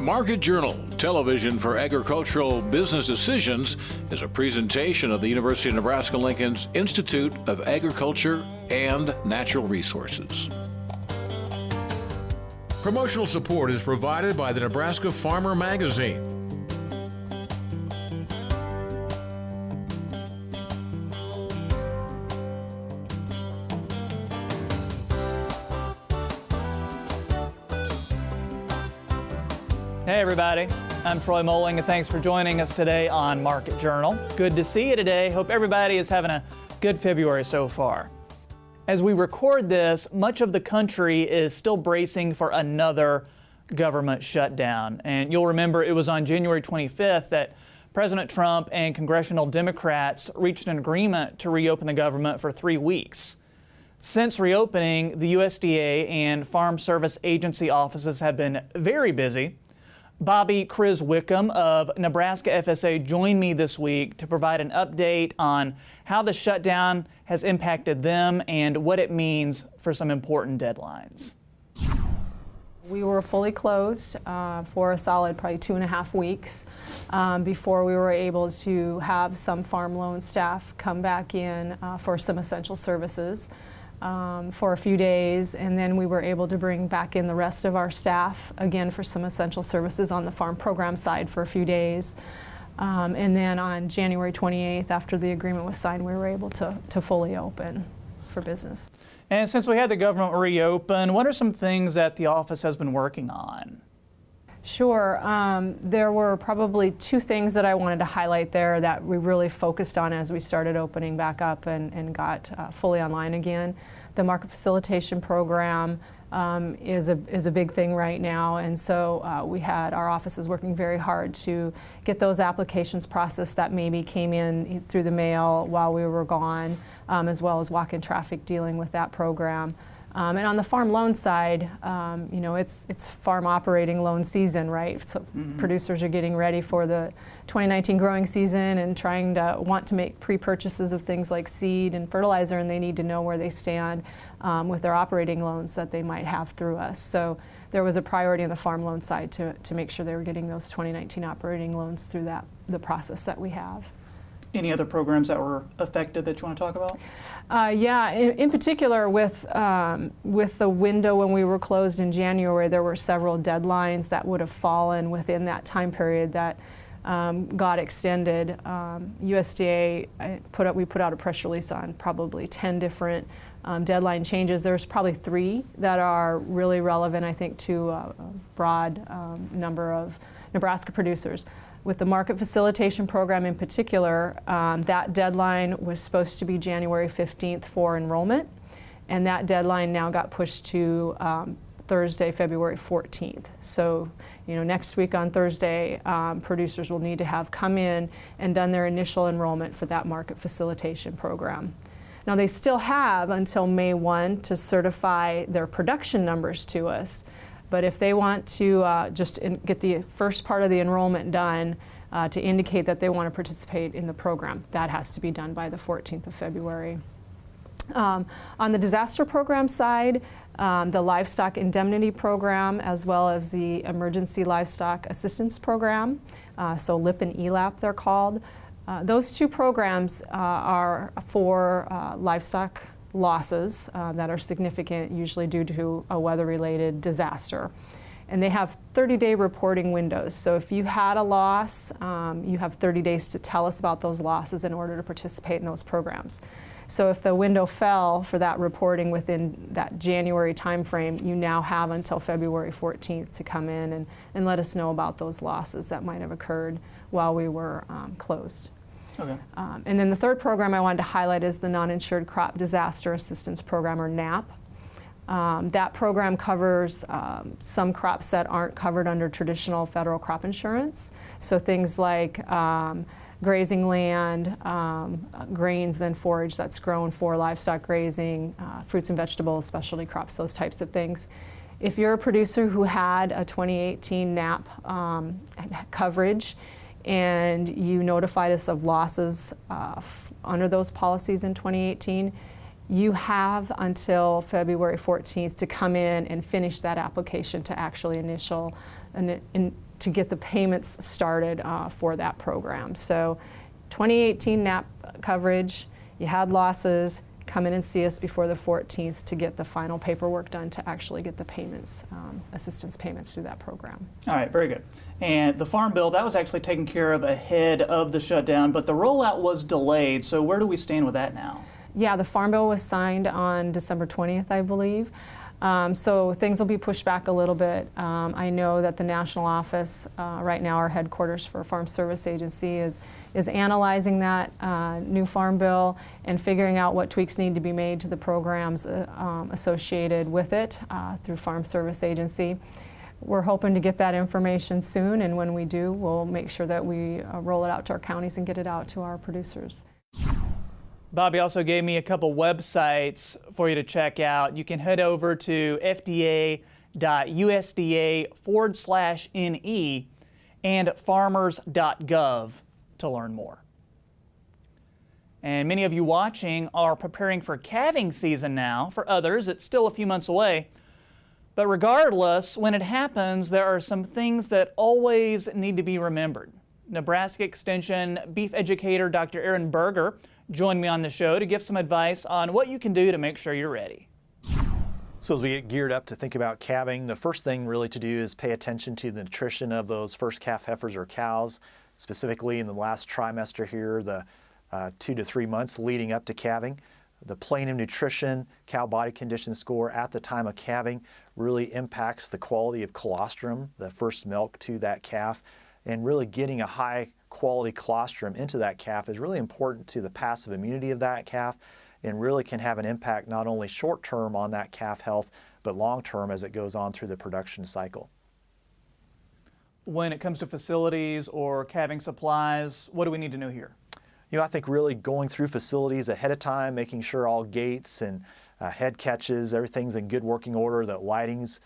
Market Journal, television for agricultural business decisions, is a presentation of the University of Nebraska-Lincoln's Institute of Agriculture and Natural Resources. Promotional support is provided by the Nebraska Farmer Magazine. Hey everybody, I'm Troy Moling and thanks for joining us today on Market Journal. Good to see you today. Hope everybody is having a good February so far. As we record this, much of the country is still bracing for another government shutdown. And you'll remember it was on January 25th that President Trump and congressional Democrats reached an agreement to reopen the government for 3 weeks. Since reopening, the USDA and Farm Service Agency offices have been very busy. Bobbie Kriz-Wickham of Nebraska FSA joined me this week to provide an update on how the shutdown has impacted them and what it means for some important deadlines. We were fully closed for a solid probably 2.5 weeks before we were able to have some farm loan staff come back in for some essential services. For a few days, and then we were able to bring back in the rest of our staff again for some essential services on the farm program side for a few days. And then on January 28th, after the agreement was signed, we were able to fully open for business. And since we had the government reopen, what are some things that the office has been working on? Sure. There were probably 2 things that I wanted to highlight there that we really focused on as we started opening back up and got fully online again. The market facilitation program is a big thing right now, and so we had our offices working very hard to get those applications processed that maybe came in through the mail while we were gone, as well as walk-in traffic dealing with that program. And on the farm loan side, you know, it's farm operating loan season, right? So producers are getting ready for the 2019 growing season and want to make pre-purchases of things like seed and fertilizer, and they need to know where they stand with their operating loans that they might have through us. So there was a priority on the farm loan side to make sure they were getting those 2019 operating loans through the process that we have. Any other programs that were affected that you want to talk about? Yeah, in particular with the window when we were closed in January, there were several deadlines that would have fallen within that time period that got extended. USDA we put out a press release on probably 10 different deadline changes. There's probably 3 that are really relevant, I think, to a broad number of Nebraska producers. With the market facilitation program in particular, that deadline was supposed to be January 15th for enrollment, and that deadline now got pushed to Thursday, February 14th. So, you know, next week on Thursday, producers will need to have come in and done their initial enrollment for that market facilitation program. Now, they still have until May 1 to certify their production numbers to us. But if they want to just get the first part of the enrollment done to indicate that they want to participate in the program, that has to be done by the 14th of February. On the disaster program side, the livestock indemnity program as well as the emergency livestock assistance program, so LIP and ELAP they're called, those 2 programs are for livestock losses that are significant, usually due to a weather-related disaster. And they have 30-day reporting windows. So if you had a loss, you have 30 days to tell us about those losses in order to participate in those programs. So if the window fell for that reporting within that January timeframe, you now have until February 14th to come in and let us know about those losses that might have occurred while we were closed. Okay. And then the third program I wanted to highlight is the Non-Insured Crop Disaster Assistance Program, or NAP. That program covers some crops that aren't covered under traditional federal crop insurance. So things like grazing land, grains and forage that's grown for livestock grazing, fruits and vegetables, specialty crops, those types of things. If you're a producer who had a 2018 NAP coverage, and you notified us of losses under those policies in 2018, you have until February 14th to come in and finish that application to actually to get the payments started for that program. So 2018 NAP coverage, you had losses, come in and see us before the 14th to get the final paperwork done to actually get the payments, assistance payments through that program. All right, very good. And the Farm Bill, that was actually taken care of ahead of the shutdown, but the rollout was delayed. So where do we stand with that now? Yeah, the Farm Bill was signed on December 20th, I believe. So things will be pushed back a little bit. I know that the national office, right now our headquarters for Farm Service Agency is analyzing that new Farm Bill and figuring out what tweaks need to be made to the programs associated with it through Farm Service Agency. We're hoping to get that information soon, and when we do, we'll make sure that we roll it out to our counties and get it out to our producers. Bobbie also gave me a couple websites for you to check out. You can head over to fda.usda/NE and farmers.gov to learn more. And many of you watching are preparing for calving season now. For others, it's still a few months away. But regardless, when it happens, there are some things that always need to be remembered. Nebraska Extension Beef Educator Dr. Aaron Berger joined me on the show to give some advice on what you can do to make sure you're ready. So as we get geared up to think about calving, the first thing really to do is pay attention to the nutrition of those first calf heifers or cows, specifically in the last trimester here, the 2 to 3 months leading up to calving. The plane of nutrition, cow body condition score at the time of calving really impacts the quality of colostrum, the first milk to that calf, and really getting a high quality colostrum into that calf is really important to the passive immunity of that calf and really can have an impact not only short term on that calf health, but long term as it goes on through the production cycle. When it comes to facilities or calving supplies, what do we need to know here? You know, I think really going through facilities ahead of time, making sure all gates and head catches, everything's in good working order, that lighting's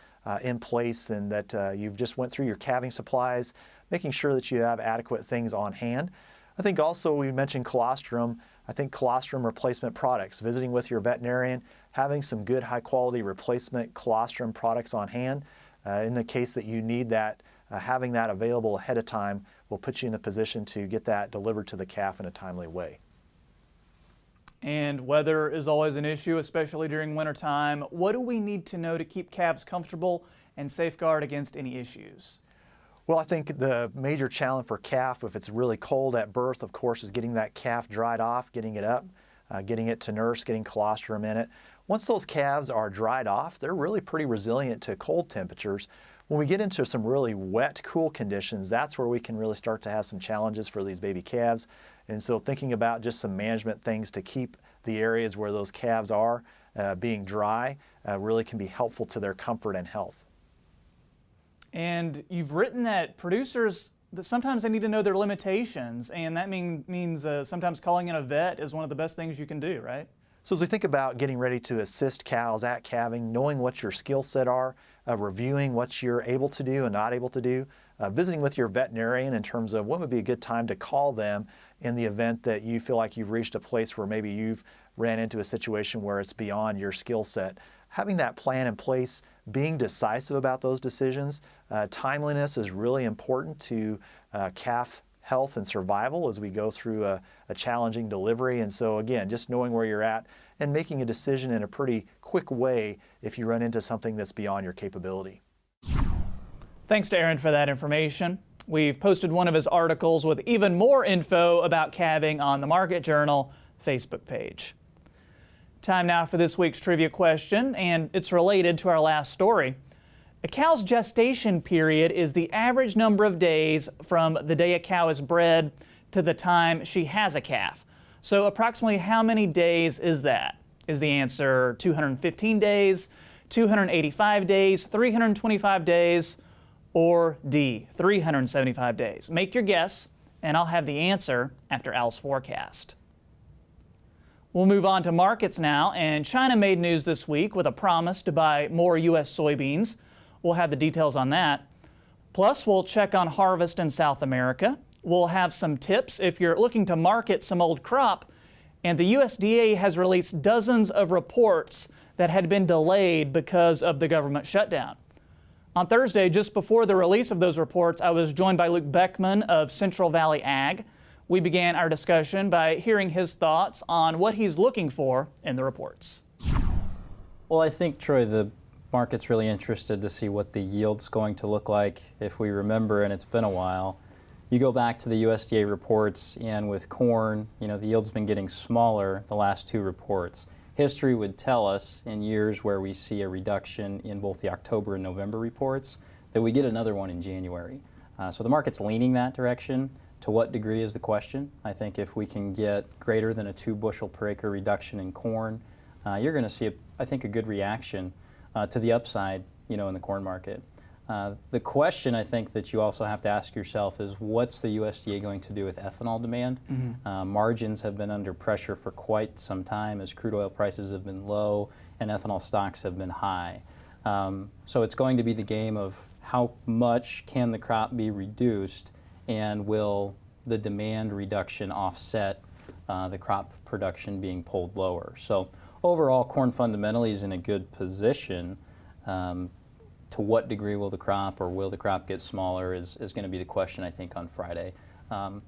in place, and that you've just went through your calving supplies, making sure that you have adequate things on hand. I think also we mentioned colostrum. I think colostrum replacement products, visiting with your veterinarian, having some good high quality replacement colostrum products on hand. In the case that you need that, having that available ahead of time will put you in a position to get that delivered to the calf in a timely way. And weather is always an issue, especially during wintertime. What do we need to know to keep calves comfortable and safeguard against any issues? Well, I think the major challenge for calf, if it's really cold at birth, of course, is getting that calf dried off, getting it up, getting it to nurse, getting colostrum in it. Once those calves are dried off, they're really pretty resilient to cold temperatures. When we get into some really wet, cool conditions, that's where we can really start to have some challenges for these baby calves. And so thinking about just some management things to keep the areas where those calves are being dry really can be helpful to their comfort and health. And you've written that producers, that sometimes they need to know their limitations, and that means sometimes calling in a vet is one of the best things you can do, right? So as we think about getting ready to assist cows at calving, knowing what your skill set are, reviewing what you're able to do and not able to do, visiting with your veterinarian in terms of when would be a good time to call them in the event that you feel like you've reached a place where maybe you've ran into a situation where it's beyond your skill set. Having that plan in place, being decisive about those decisions, timeliness is really important to calf health and survival as we go through a challenging delivery. And so again, just knowing where you're at and making a decision in a pretty quick way if you run into something that's beyond your capability. Thanks to Aaron for that information. We've posted one of his articles with even more info about calving on the Market Journal Facebook page. Time now for this week's trivia question, and it's related to our last story. A cow's gestation period is the average number of days from the day a cow is bred to the time she has a calf. So approximately how many days is that? Is the answer 215 days, 285 days, 325 days, or D, 375 days? Make your guess, and I'll have the answer after Al's forecast. We'll move on to markets now, and China made news this week with a promise to buy more U.S. soybeans. We'll have the details on that. Plus, we'll check on harvest in South America. We'll have some tips if you're looking to market some old crop. And the USDA has released dozens of reports that had been delayed because of the government shutdown. On Thursday, just before the release of those reports, I was joined by Luke Beckman of Central Valley Ag. We began our discussion by hearing his thoughts on what he's looking for in the reports. Well, I think, Troy, the market's really interested to see what the yield's going to look like. If we remember, and it's been a while, you go back to the USDA reports, and with corn, the yield's been getting smaller the last two reports. History would tell us in years where we see a reduction in both the October and November reports that we get another one in January. So the market's leaning that direction. To what degree is the question? I think if we can get greater than a 2 bushel per acre reduction in corn, you're going to see, a good reaction to the upside, in the corn market. The question I think that you also have to ask yourself is, what's the USDA going to do with ethanol demand? Margins have been under pressure for quite some time as crude oil prices have been low and ethanol stocks have been high. So it's going to be the game of how much can the crop be reduced, and will the demand reduction offset the crop production being pulled lower? So overall, corn fundamentally is in a good position. To what degree will the crop get smaller is going to be the question, I think, on Friday.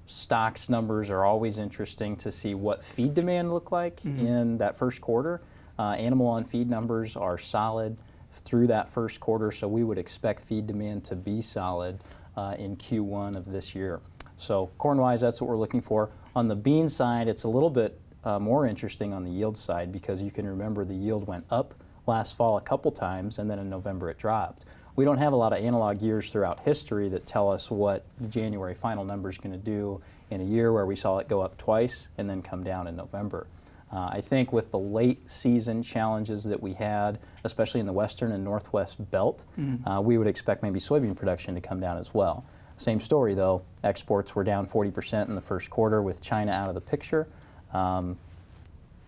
Stocks numbers are always interesting to see what feed demand look like in that first quarter. Animal on feed numbers are solid through that first quarter, so we would expect feed demand to be solid in Q1 of this year. So corn-wise, that's what we're looking for. On the bean side, it's a little bit more interesting on the yield side, because you can remember the yield went up last fall a couple times, and then in November it dropped. We don't have a lot of analog years throughout history that tell us what the January final number is going to do in a year where we saw it go up twice and then come down in November. I think with the late season challenges that we had, especially in the western and northwest belt, we would expect maybe soybean production to come down as well. Same story though, exports were down 40% in the first quarter with China out of the picture.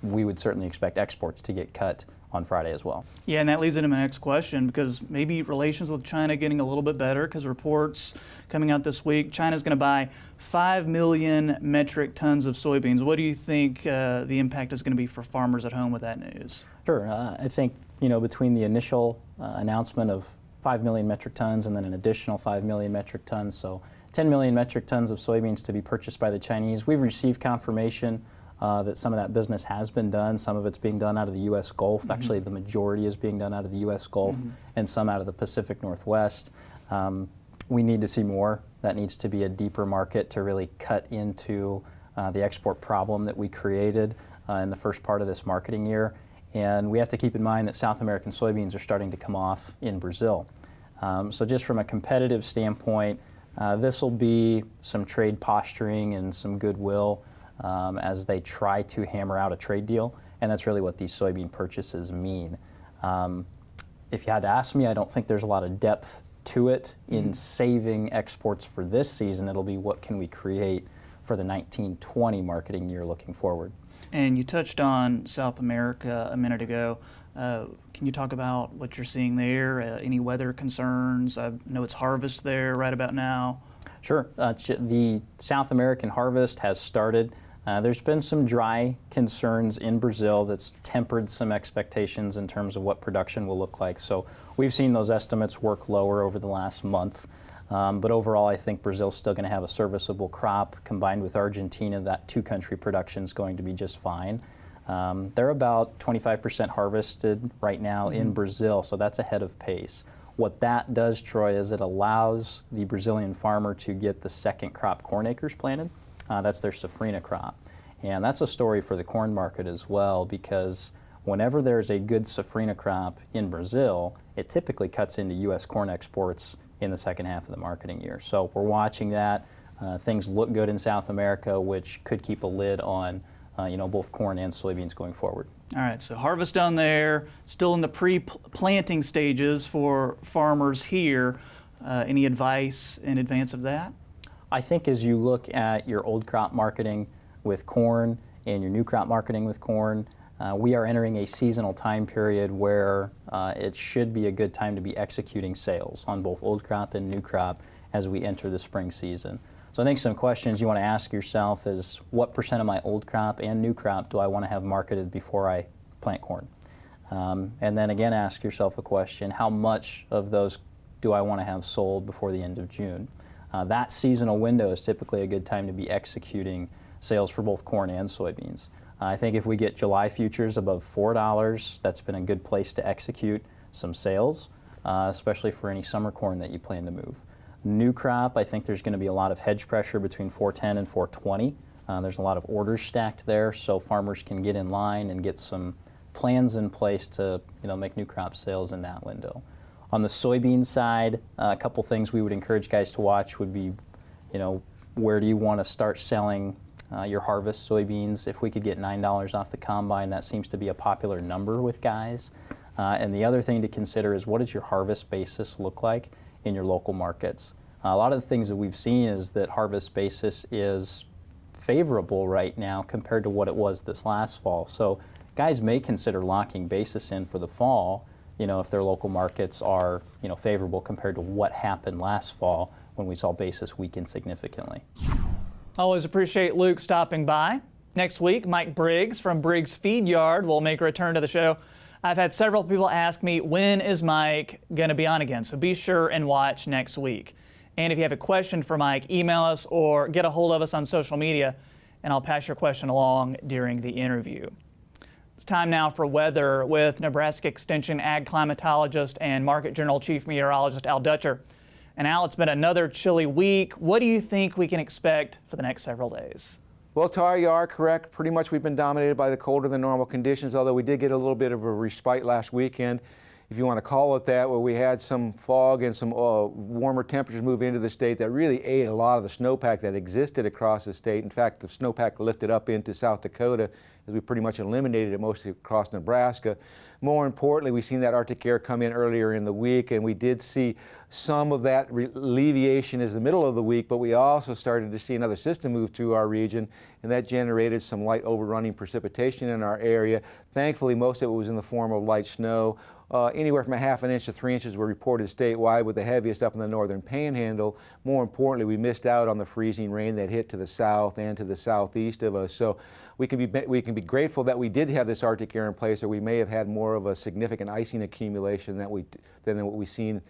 We would certainly expect exports to get cut on Friday as well. Yeah, and that leads into my next question, because maybe relations with China getting a little bit better, because reports coming out this week, China's going to buy 5 million metric tons of soybeans. What do you think the impact is going to be for farmers at home with that news? Sure. I think, between the initial announcement of 5 million metric tons and then an additional 5 million metric tons, so 10 million metric tons of soybeans to be purchased by the Chinese, we've received confirmation that some of that business has been done. Some of it's being done out of the U.S. Gulf. Actually, the majority is being done out of the U.S. Gulf and some out of the Pacific Northwest. We need to see more. That needs to be a deeper market to really cut into the export problem that we created in the first part of this marketing year. And we have to keep in mind that South American soybeans are starting to come off in Brazil. So just from a competitive standpoint, this will be some trade posturing and some goodwill as they try to hammer out a trade deal, and that's really what these soybean purchases mean. If you had to ask me, I don't think there's a lot of depth to it in saving exports for this season. It'll be what can we create for the 1920 marketing year looking forward. And you touched on South America a minute ago. Can you talk about what you're seeing there? Any weather concerns? I know it's harvest there right about now. Sure. The South American harvest has started. There's been some dry concerns in Brazil that's tempered some expectations in terms of what production will look like. So we've seen those estimates work lower over the last month. But overall, I think Brazil's still going to have a serviceable crop. Combined with Argentina, that two-country production is going to be just fine. They're about 25% harvested right now in Brazil, so that's ahead of pace. What that does, Troy, is it allows the Brazilian farmer to get the second crop corn acres planted. That's their safrinha crop. And that's a story for the corn market as well, because whenever there's a good safrinha crop in Brazil, it typically cuts into U.S. corn exports in the second half of the marketing year. So we're watching that. Things look good in South America, which could keep a lid on both corn and soybeans going forward. All right, so harvest down there, still in the pre-planting stages for farmers here. Any advice in advance of that? I think as you look at your old crop marketing with corn and your new crop marketing with corn, we are entering a seasonal time period where it should be a good time to be executing sales on both old crop and new crop as we enter the spring season. So I think some questions you want to ask yourself is, what percent of my old crop and new crop do I want to have marketed before I plant corn? And then again, ask yourself a question, how much of those do I want to have sold before the end of June? That seasonal window is typically a good time to be executing sales for both corn and soybeans. I think if we get July futures above $4, that's been a good place to execute some sales, especially for any summer corn that you plan to move. New crop, I think there's going to be a lot of hedge pressure between 410 and 420. There's a lot of orders stacked there, so farmers can get in line and get some plans in place to make new crop sales in that window. On the soybean side, a couple things we would encourage guys to watch would be, where do you want to start selling your harvest soybeans? If we could get $9 off the combine, that seems to be a popular number with guys. And the other thing to consider is, what does your harvest basis look like in your local markets? A lot of the things that we've seen is that harvest basis is favorable right now compared to what it was this last fall. So guys may consider locking basis in for the fall, if their local markets are, favorable compared to what happened last fall when we saw basis weaken significantly. Always appreciate Luke stopping by. Next week, Mike Briggs from Briggs Feed Yard will make a return to the show. I've had several people ask me, when is Mike going to be on again? So be sure and watch next week. And if you have a question for Mike, email us or get a hold of us on social media, and I'll pass your question along during the interview. It's time now for weather with Nebraska Extension Ag Climatologist and Market Journal Chief Meteorologist Al Dutcher. And Al, it's been another chilly week. What do you think we can expect for the next several days? Well, Tar, you are correct. Pretty much we've been dominated by the colder than normal conditions, although we did get a little bit of a respite last weekend, if you want to call it that, where we had some fog and some warmer temperatures move into the state that really ate a lot of the snowpack that existed across the state. In fact, the snowpack lifted up into South Dakota as we pretty much eliminated it mostly across Nebraska. More importantly, we've seen that Arctic air come in earlier in the week, and we did see some of that alleviation as the middle of the week, but we also started to see another system move through our region, and that generated some light overrunning precipitation in our area. Thankfully, most of it was in the form of light snow. Anywhere from a ½ inch to 3 inches were reported statewide, with the heaviest up in the northern panhandle. More importantly, we missed out on the freezing rain that hit to the south and to the southeast of us. So we can be grateful that we did have this Arctic air in place, or we may have had more of a significant icing accumulation than what we've seen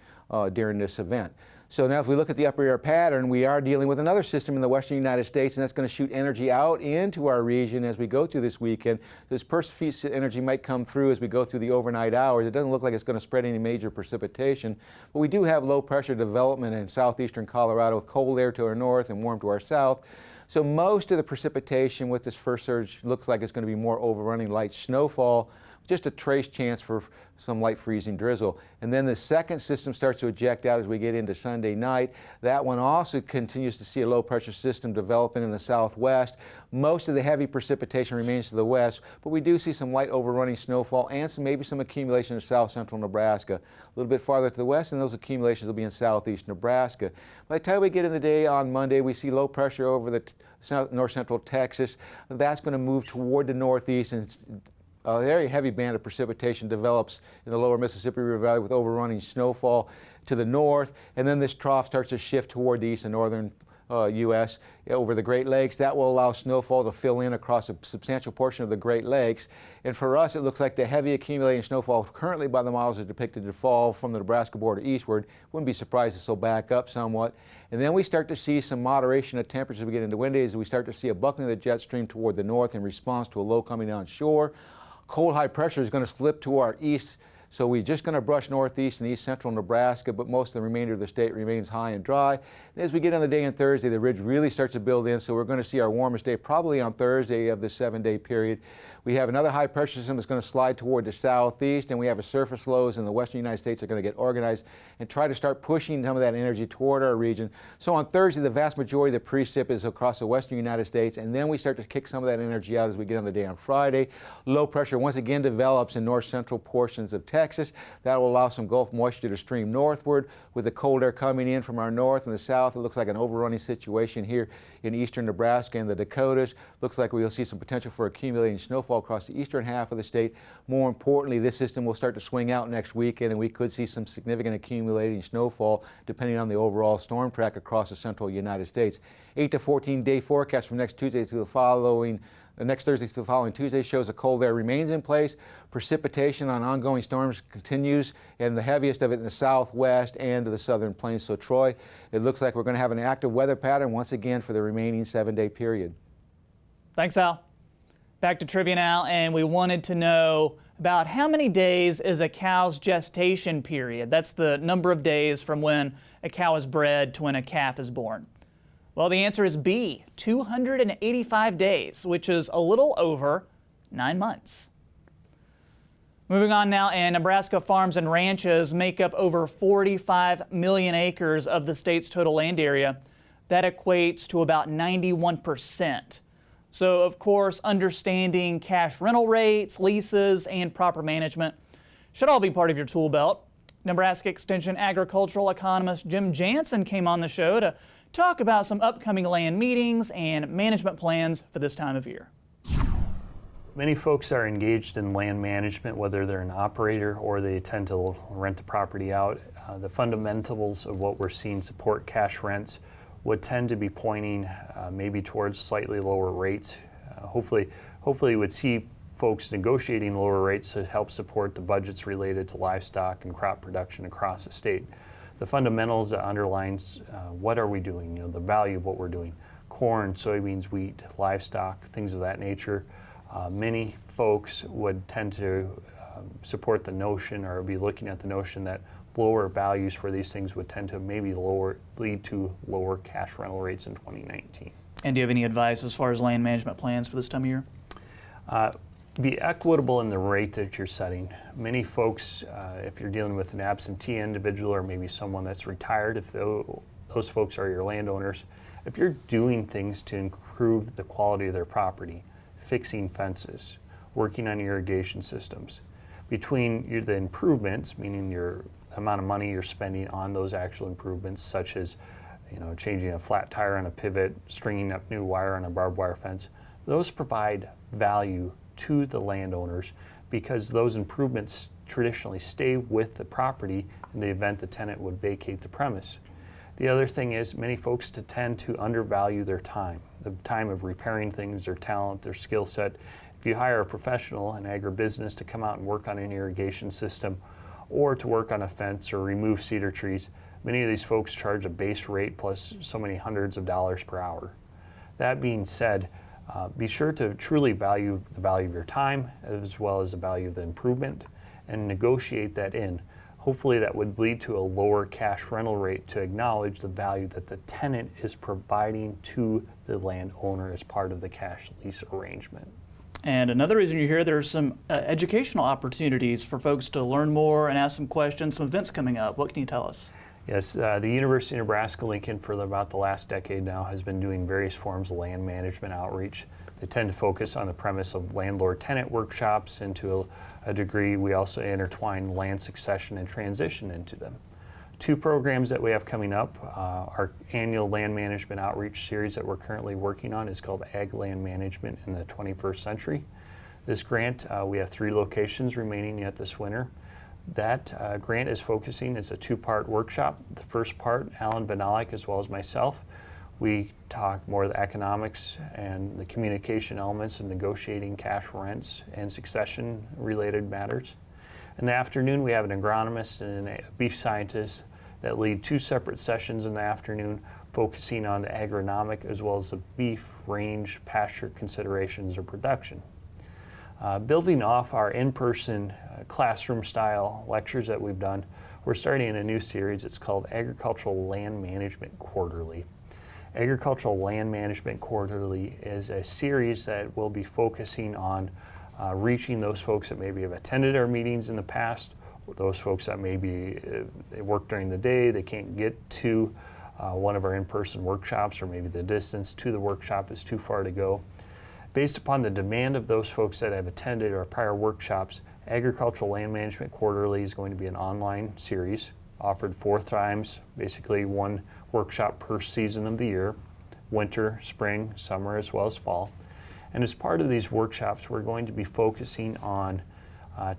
during this event. So now if we look at the upper air pattern, we are dealing with another system in the western United States, and that's going to shoot energy out into our region as we go through this weekend. This persistent energy might come through as we go through the overnight hours. It doesn't look like it's going to spread any major precipitation, but we do have low pressure development in southeastern Colorado with cold air to our north and warm to our south. So most of the precipitation with this first surge looks like it's going to be more overrunning light snowfall, just a trace chance for some light freezing drizzle. And then the second system starts to eject out as we get into Sunday night. That one also continues to see a low pressure system developing in the southwest. Most of the heavy precipitation remains to the west, but we do see some light overrunning snowfall and maybe some accumulation in south central Nebraska. A little bit farther to the west, and those accumulations will be in southeast Nebraska. By the time we get in the day on Monday, we see low pressure over the north central Texas. That's going to move toward the northeast, and a very heavy band of precipitation develops in the lower Mississippi River Valley with overrunning snowfall to the north, and then this trough starts to shift toward the east and northern U.S. over the Great Lakes. That will allow snowfall to fill in across a substantial portion of the Great Lakes. And for us, it looks like the heavy accumulating snowfall currently by the models is depicted to fall from the Nebraska border eastward. Wouldn't be surprised if this will back up somewhat. And then we start to see some moderation of temperatures as we get into Wednesdays. We start to see a buckling of the jet stream toward the north in response to a low coming down shore. Cold high pressure is going to slip to our east, so we're just going to brush northeast and east central Nebraska, but most of the remainder of the state remains high and dry. And as we get on the day on Thursday, the ridge really starts to build in, so we're going to see our warmest day probably on Thursday of the 7-day period. We have another high pressure system that's going to slide toward the southeast, and we have a surface lows in the western United States that are going to get organized and try to start pushing some of that energy toward our region. So on Thursday, the vast majority of the precip is across the western United States, and then we start to kick some of that energy out as we get on the day on Friday. Low pressure once again develops in north central portions of Texas. That will allow some Gulf moisture to stream northward. With the cold air coming in from our north and the south, it looks like an overrunning situation here in eastern Nebraska and the Dakotas. Looks like we'll see some potential for accumulating snowfall snowfall across the eastern half of the state. More importantly, this system will start to swing out next weekend, and we could see some significant accumulating snowfall depending on the overall storm track across the central United States. 8 to 14 day forecast from next Tuesday to the next Thursday to the following Tuesday shows the cold air remains in place. Precipitation on ongoing storms continues, and the heaviest of it in the southwest and to the southern plains. So Troy, it looks like we're going to have an active weather pattern once again for the remaining 7-day period. Thanks, Al. Back to trivia now, and we wanted to know about how many days is a cow's gestation period. That's the number of days from when a cow is bred to when a calf is born. Well, the answer is B, 285 days, which is a little over 9 months. Moving on now, and Nebraska farms and ranches make up over 45 million acres of the state's total land area. That equates to about 91%. So, of course, understanding cash rental rates, leases, and proper management should all be part of your tool belt. Nebraska Extension agricultural economist Jim Jansen came on the show to talk about some upcoming land meetings and management plans for this time of year. Many folks are engaged in land management, whether they're an operator or they tend to rent the property out. The fundamentals of what we're seeing support cash rents would tend to be pointing maybe towards slightly lower rates. Hopefully we would see folks negotiating lower rates to help support the budgets related to livestock and crop production across the state. The fundamentals that underlines what are we doing, the value of what we're doing. Corn, soybeans, wheat, livestock, things of that nature. Many folks would tend to support the notion or be looking at the notion that lower values for these things would tend to maybe lead to lower cash rental rates in 2019. And do you have any advice as far as land management plans for this time of year? Be equitable in the rate that you're setting. Many folks, if you're dealing with an absentee individual or maybe someone that's retired, if those folks are your landowners, if you're doing things to improve the quality of their property, fixing fences, working on irrigation systems, between the improvements, meaning your amount of money you're spending on those actual improvements, such as changing a flat tire on a pivot, stringing up new wire on a barbed wire fence, those provide value to the landowners because those improvements traditionally stay with the property in the event the tenant would vacate the premise. The other thing is many folks tend to undervalue their time, the time of repairing things, their talent, their skill set. If you hire a professional, an agribusiness, to come out and work on an irrigation system or to work on a fence or remove cedar trees, many of these folks charge a base rate plus so many hundreds of dollars per hour. That being said, be sure to truly value the value of your time as well as the value of the improvement and negotiate that in. Hopefully that would lead to a lower cash rental rate to acknowledge the value that the tenant is providing to the landowner as part of the cash lease arrangement. And another reason you're here, there's some educational opportunities for folks to learn more and ask some questions, some events coming up. What can you tell us? Yes, the University of Nebraska-Lincoln for about the last decade now has been doing various forms of land management outreach. They tend to focus on the premise of landlord-tenant workshops, and to a degree we also intertwine land succession and transition into them. Two programs that we have coming up, our annual land management outreach series that we're currently working on is called Ag Land Management in the 21st Century. This grant, we have 3 locations remaining yet this winter. That grant is focusing, it's a 2-part workshop. The first part, Alan Vanalik as well as myself, we talk more of the economics and the communication elements of negotiating cash rents and succession related matters. In the afternoon, we have an agronomist and a beef scientist that lead 2 separate sessions in the afternoon focusing on the agronomic as well as the beef range pasture considerations or production. Building off our in-person classroom style lectures that we've done, we're starting a new series. It's called Agricultural Land Management Quarterly. Agricultural Land Management Quarterly is a series that will be focusing on reaching those folks that maybe have attended our meetings in the past, those folks that maybe they work during the day, they can't get to one of our in-person workshops, or maybe the distance to the workshop is too far to go. Based upon the demand of those folks that have attended our prior workshops, Agricultural Land Management Quarterly is going to be an online series offered 4 times, basically 1 workshop per season of the year, winter, spring, summer, as well as fall. And as part of these workshops, we're going to be focusing on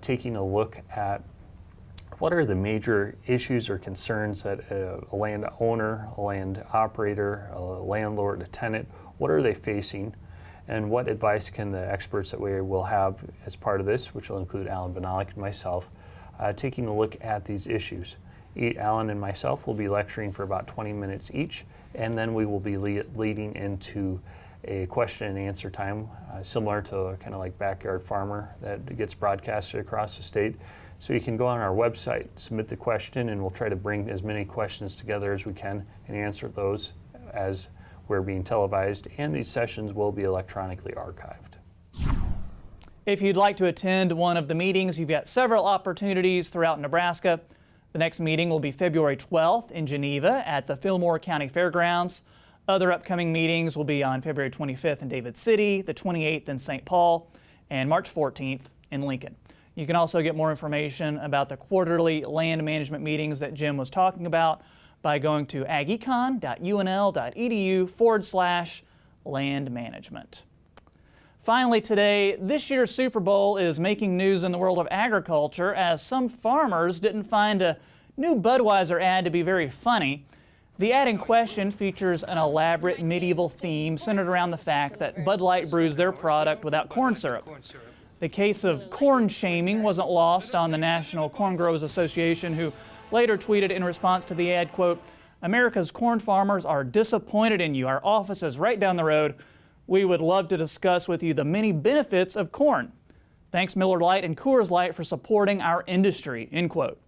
taking a look at what are the major issues or concerns that a land owner, a land operator, a landlord, a tenant, what are they facing, and what advice can the experts that we will have as part of this, which will include Alan Benalik and myself, taking a look at these issues. Alan and myself will be lecturing for about 20 minutes each, and then we will be leading into a question and answer time, similar to kind of like Backyard Farmer that gets broadcasted across the state. So you can go on our website, submit the question, and we'll try to bring as many questions together as we can and answer those as we're being televised, and these sessions will be electronically archived. If you'd like to attend one of the meetings, you've got several opportunities throughout Nebraska. The next meeting will be February 12th in Geneva at the Fillmore County Fairgrounds. Other upcoming meetings will be on February 25th in David City, the 28th in St. Paul, and March 14th in Lincoln. You can also get more information about the quarterly land management meetings that Jim was talking about by going to agecon.unl.edu/land management. Finally today, this year's Super Bowl is making news in the world of agriculture as some farmers didn't find a new Budweiser ad to be very funny. The ad in question features an elaborate medieval theme centered around the fact that Bud Light brews their product without corn syrup. The case of corn shaming wasn't lost on the National Corn Growers Association, who later tweeted in response to the ad, quote, "America's corn farmers are disappointed in you. Our office is right down the road. We would love to discuss with you the many benefits of corn. Thanks Miller Lite and Coors Light for supporting our industry," end quote.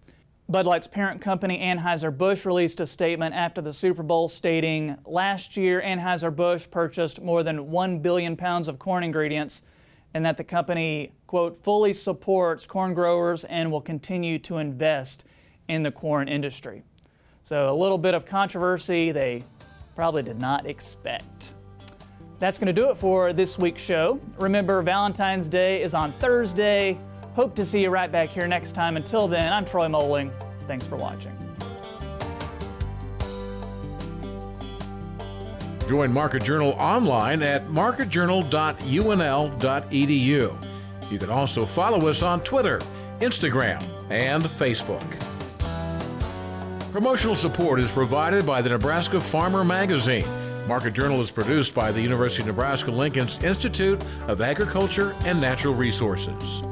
Bud Light's parent company, Anheuser-Busch, released a statement after the Super Bowl stating, last year Anheuser-Busch purchased more than 1 billion pounds of corn ingredients, and that the company, quote, fully supports corn growers and will continue to invest in the corn industry. So a little bit of controversy they probably did not expect. That's going to do it for this week's show. Remember, Valentine's Day is on Thursday. Hope to see you right back here next time. Until then, I'm Troy Moling. Thanks for watching. Join Market Journal online at marketjournal.unl.edu. You can also follow us on Twitter, Instagram, and Facebook. Promotional support is provided by the Nebraska Farmer Magazine. Market Journal is produced by the University of Nebraska-Lincoln's Institute of Agriculture and Natural Resources.